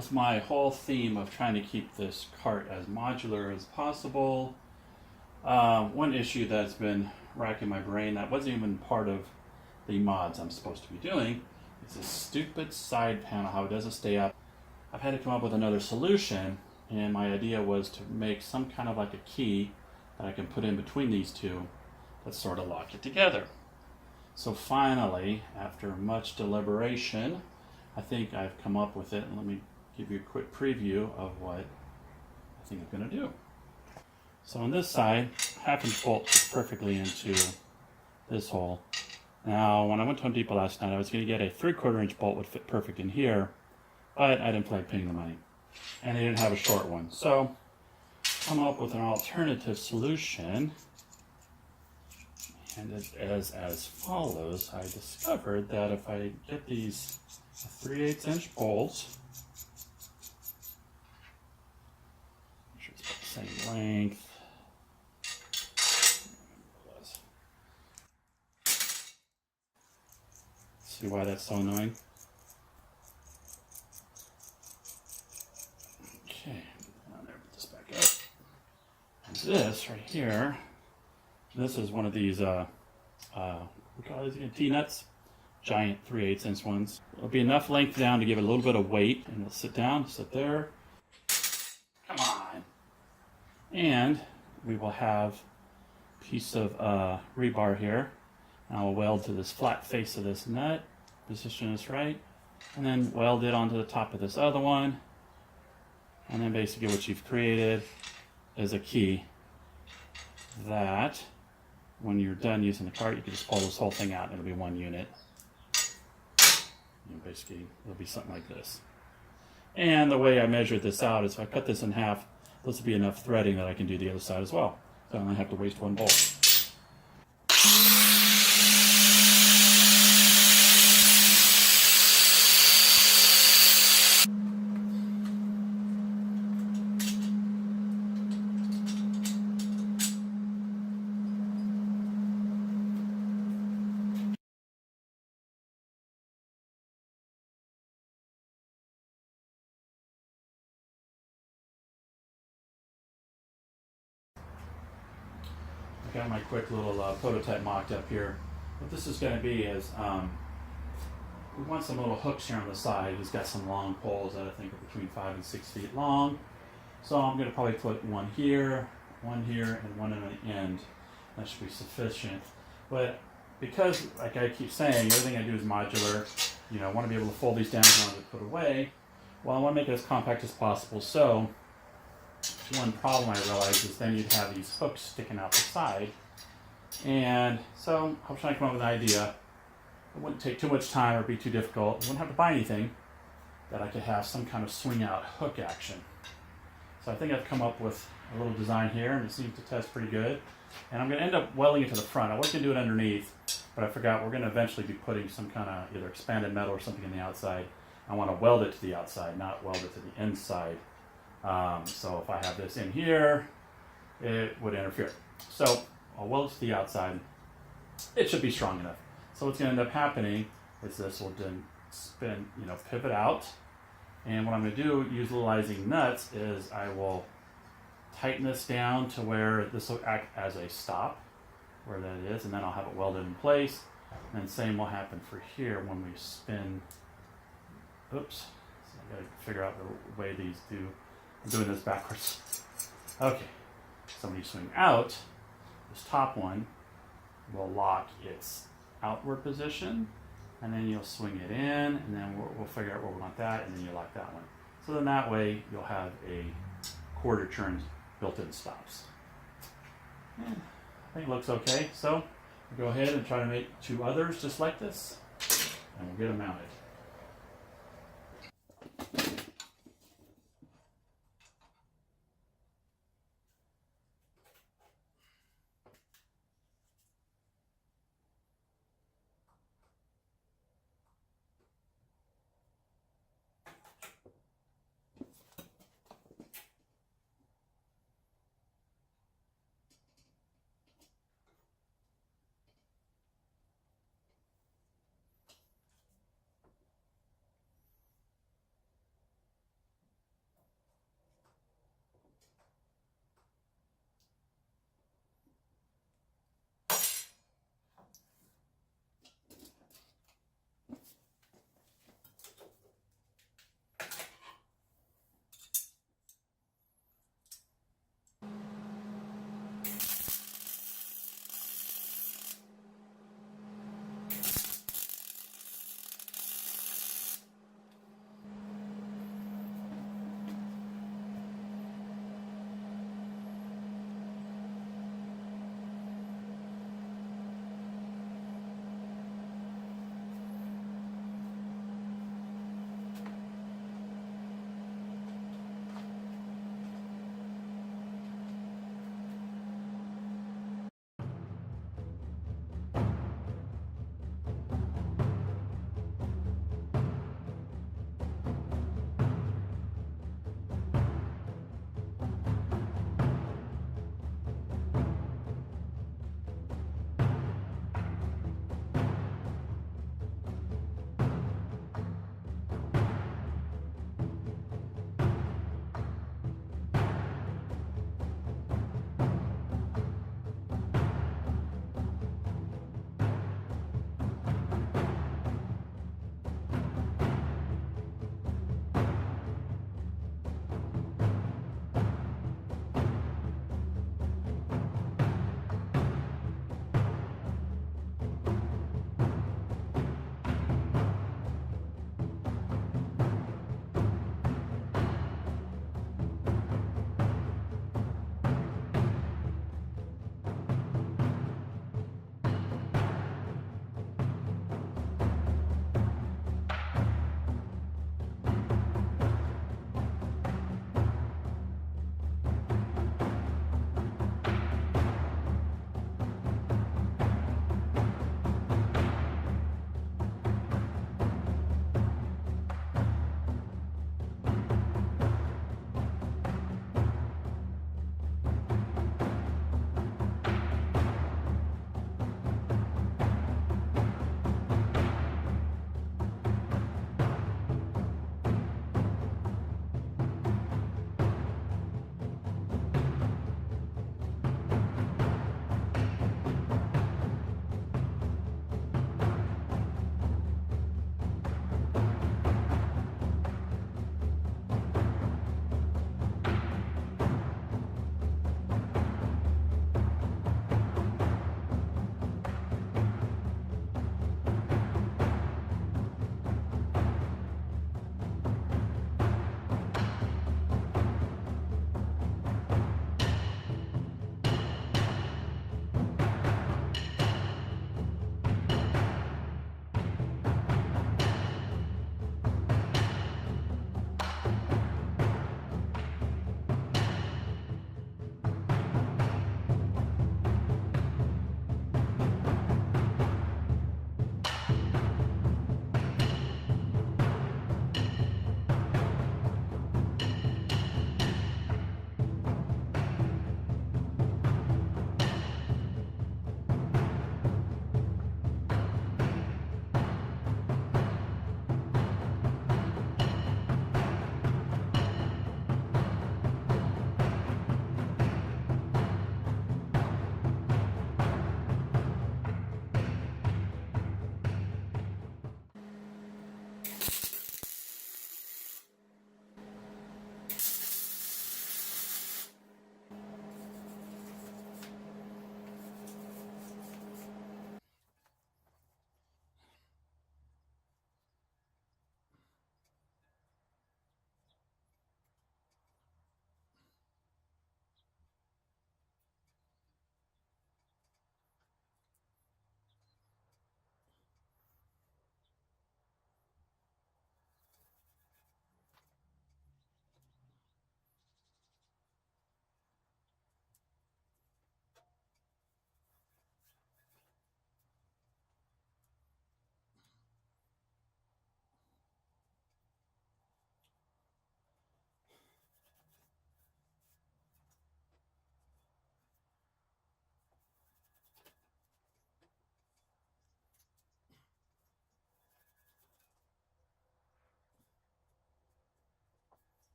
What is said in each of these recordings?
with my whole theme of trying to keep this cart as modular as possible, one issue that's been racking my brain that wasn't even part of the mods I'm supposed to be doing is this stupid side panel, how it doesn't stay up. I've had to come up with another solution, and my idea was to make some kind of like a key that I can put in between these two that sort of lock it together. So finally, after much deliberation, I think I've come up with it, and let me give you a quick preview of what I think I'm going to do. So on this side, 1/2 inch bolt fits perfectly into this hole. Now, when I went to Home Depot last night, I was going to get a 3/4 inch bolt would fit perfect in here, but I didn't feel like paying the money, and they didn't have a short one. So, come up with an alternative solution, and it is as follows. I discovered that if I get these 3/8 inch bolts, which is about the same length. See why that's so annoying? Okay, now there, put this back up. And this right here, this is one of these, we call these again, T-nuts, giant 3/8 inch ones. It'll be enough length down to give it a little bit of weight, and it'll sit down, sit there. Come on. And we will have a piece of rebar here. And I'll weld to this flat face of this nut, position this right, and then weld it onto the top of this other one. And then basically what you've created is a key that when you're done using the cart, you can just pull this whole thing out and it'll be one unit. And basically, it'll be something like this. And the way I measured this out is if I cut this in half, this will be enough threading that I can do the other side as well. So I only have to waste one bolt. I got my quick little prototype mocked up here. What this is going to be is we want some little hooks here on the side. He's got some long poles that I think are between 5 and 6 feet long. So I'm going to probably put one here, and one on the end. That should be sufficient. But because, like I keep saying, everything I do is modular. You know, I want to be able to fold these down and want to put away. Well, I want to make it as compact as possible. So one problem I realized is then you'd have these hooks sticking out the side. And so I was trying to come up with an idea. It wouldn't take too much time or be too difficult. I wouldn't have to buy anything, that I could have some kind of swing out hook action. So I think I've come up with a little design here, and it seems to test pretty good. And I'm going to end up welding it to the front. I was going to do it underneath, but I forgot we're going to eventually be putting some kind of either expanded metal or something in the outside. I want to weld it to the outside, not weld it to the inside. So if I have this in here, it would interfere. So I'll weld it to the outside. It should be strong enough. So what's going to end up happening is this will then spin, pivot out. And what I'm going to do, utilizing nuts, is I will tighten this down to where this will act as a stop, where that is, and then I'll have it welded in place. And then same will happen for here when we spin. Oops. So I got to figure out the way these do. I'm doing this backwards. Okay. So when you swing out, this top one will lock its outward position, and then you'll swing it in, and then we'll figure out where we want that, and then you lock that one. So then that way you'll have a quarter turn built-in stops. And I think it looks okay. So I'll go ahead and try to make 2 others just like this, and we'll get them mounted.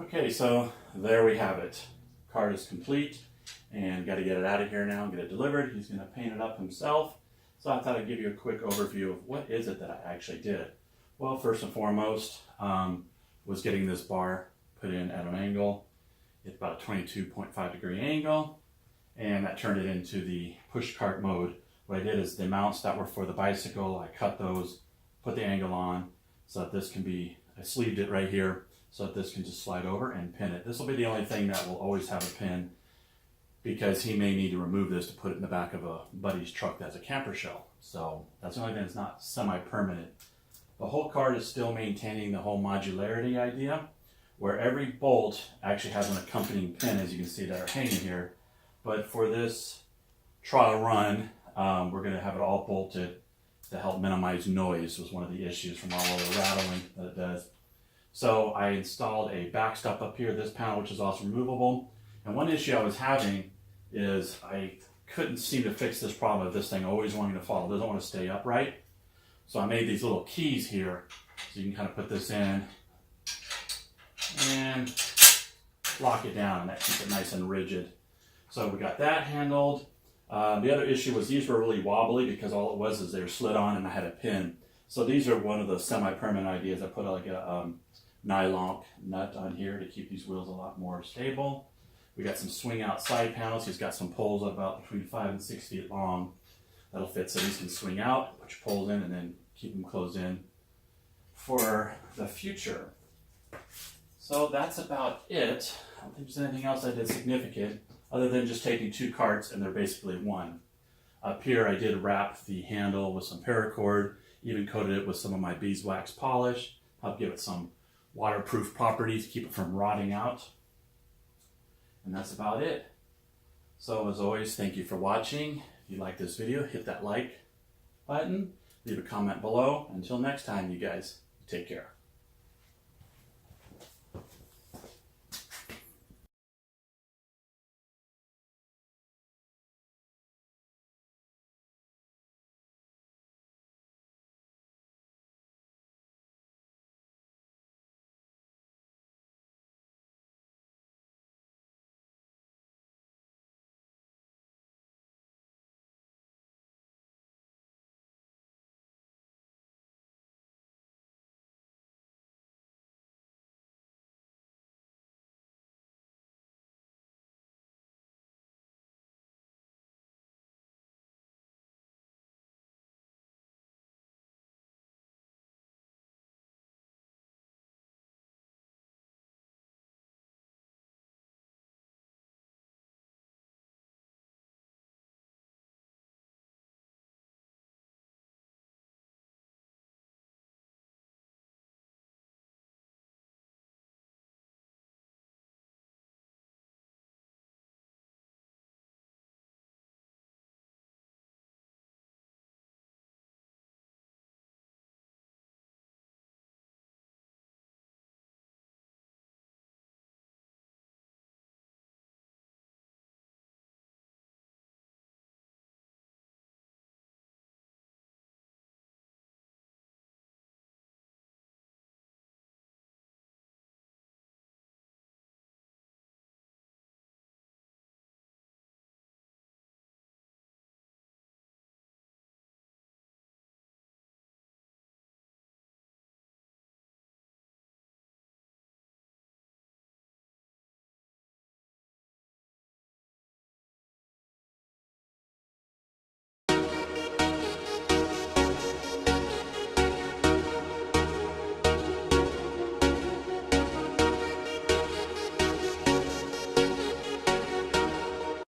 Okay, so there we have it. Card is complete, and got to get it out of here now and get it delivered. He's going to paint it up himself. So I thought I'd give you a quick overview of what is it that I actually did. Well, first and foremost, was getting this bar put in at an angle. It's about a 22.5 degree angle, and that turned it into the push cart mode. What I did is the mounts that were for the bicycle, I cut those, put the angle on so that this can be, I sleeved it right here so that this can just slide over and pin it. This will be the only thing that will always have a pin, because he may need to remove this to put it in the back of a buddy's truck that's a camper shell. So that's the only thing that's not semi-permanent. The whole card is still maintaining the whole modularity idea, where every bolt actually has an accompanying pin, as you can see, that are hanging here. But for this trial run, we're going to have it all bolted to help minimize noise. Was one of the issues from all of the rattling that it does. So I installed a backstop up here, this panel, which is also removable. And one issue I was having is I couldn't seem to fix this problem of this thing always wanting to fall. It doesn't want to stay upright. So I made these little keys here, so you can kind of put this in and lock it down, and that keeps it nice and rigid. So we got that handled. The other issue was these were really wobbly, because all it was is they were slid on and I had a pin. So these are one of the semi-permanent ideas. I put like a nylon nut on here to keep these wheels a lot more stable. We got some swing out side panels. He's got some poles about between 5 and 6 feet long that'll fit, so these can swing out, put your poles in, and then keep them closed in for the future. So that's about it. I don't think there's anything else I did significant other than just taking two carts and they're basically one. Up here I did wrap the handle with some paracord, even coated it with some of my beeswax polish, help give it some waterproof properties, keep it from rotting out. And that's about it. So as always, thank you for watching. If you like this video, hit that like button, leave a comment below. Until next time, you guys, take care.